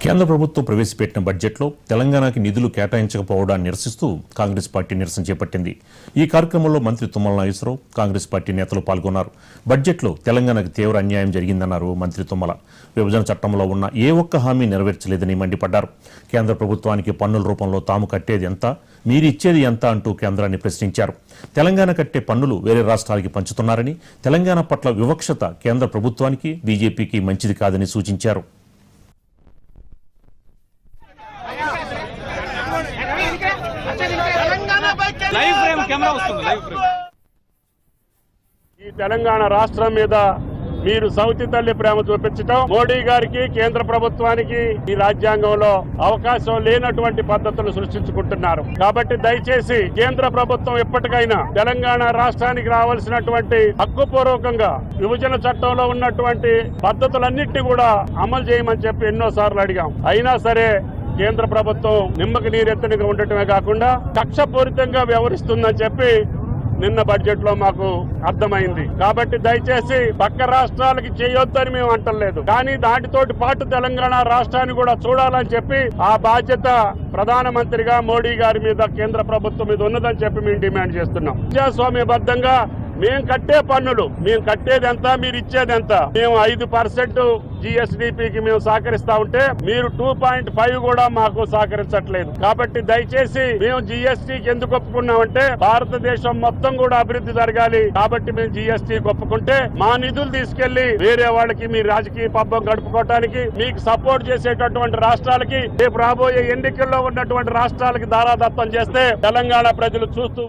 కేంద్ర ప్రభుత్వం ప్రవేశపెట్టిన బడ్జెట్లో తెలంగాణకి నిధులు కేటాయించకపోవడాన్ని నిరసిస్తూ కాంగ్రెస్ పార్టీ నిరసన చేపట్టింది. ఈ కార్యక్రమంలో మంత్రి తుమ్మల నాగేశ్వరరావు, కాంగ్రెస్ పార్టీ నేతలు పాల్గొన్నారు. బడ్జెట్లో తెలంగాణకు తీవ్ర అన్యాయం జరిగిందన్నారు మంత్రి తుమ్మల. విభజన చట్టంలో ఉన్న ఏ ఒక్క హామీ నెరవేర్చలేదని మండిపడ్డారు. కేంద్ర ప్రభుత్వానికి పన్నుల రూపంలో తాము కట్టేది ఎంత, మీరిచ్చేది ఎంత అంటూ కేంద్రాన్ని ప్రశ్నించారు. తెలంగాణ కట్టే పన్నులు వేరే రాష్ట్రాలకి పంచుతున్నారని, తెలంగాణ పట్ల వివక్షత కేంద్ర ప్రభుత్వానికి, బీజేపీకి మంచిది కాదని సూచించారు. ఈ తెలంగాణ రాష్ట్రం మీద మీరు సౌతి తల్లి ప్రేమ చూపించటం, మోడీ గారికి కేంద్ర ప్రభుత్వానికి ఈ రాజ్యాంగంలో అవకాశం లేనటువంటి పద్ధతులు సృష్టించుకుంటున్నారు. కాబట్టి దయచేసి కేంద్ర ప్రభుత్వం ఎప్పటికైనా తెలంగాణ రాష్ట్రానికి రావాల్సినటువంటి హక్కుపూర్వకంగా విభజన చట్టంలో ఉన్నటువంటి పద్ధతులన్నింటినీ కూడా అమలు చేయమని చెప్పి ఎన్నోసార్లు అడిగాం. అయినా సరే కేంద్ర ప్రభుత్వం నిమ్మకి నీరెత్తనిగా ఉండటమే కాకుండా కక్షపూరితంగా వ్యవహరిస్తుందని చెప్పి నిన్న బడ్జెట్ లో మాకు అర్థమైంది. కాబట్టి దయచేసి పక్క రాష్ట్రాలకి చేయొద్దని మేము అంటలేదు, కానీ దాటితోటి పాటు తెలంగాణ రాష్ట్రాన్ని కూడా చూడాలని చెప్పి ఆ బాధ్యత ప్రధానమంత్రిగా మోడీ గారి మీద, కేంద్ర ప్రభుత్వం మీద ఉన్నదని చెప్పి మేము డిమాండ్ చేస్తున్నాం. ప్రజాస్వామ్యబద్ధంగా మేము కట్టే పన్నులు, మేము కట్టేది ఎంత, మీరు ఇచ్చేది ఎంత, మేము 5% జిఎస్డిపికి మేము సహకరిస్తా ఉంటే మీరు 2.5 కూడా మాకు సహకరించట్లేదు. కాబట్టి దయచేసి మేము జిఎస్టికి ఎందుకు ఒప్పుకున్నామంటే భారతదేశం మొత్తం కూడా అభివృద్ధి జరగాలి. కాబట్టి మేము జిఎస్టికి ఒప్పుకుంటే మా నిధులు తీసుకెళ్లి వేరే వాళ్ళకి మీ రాజకీయ పబ్బం గడుపుకోవటానికి, మీకు సపోర్ట్ చేసేటటువంటి రాష్ట్రాలకి, రేపు రాబోయే ఎన్నికల్లో ఉన్నటువంటి రాష్ట్రాలకి దారాదత్తం చేస్తే తెలంగాణ ప్రజలు చూస్తూ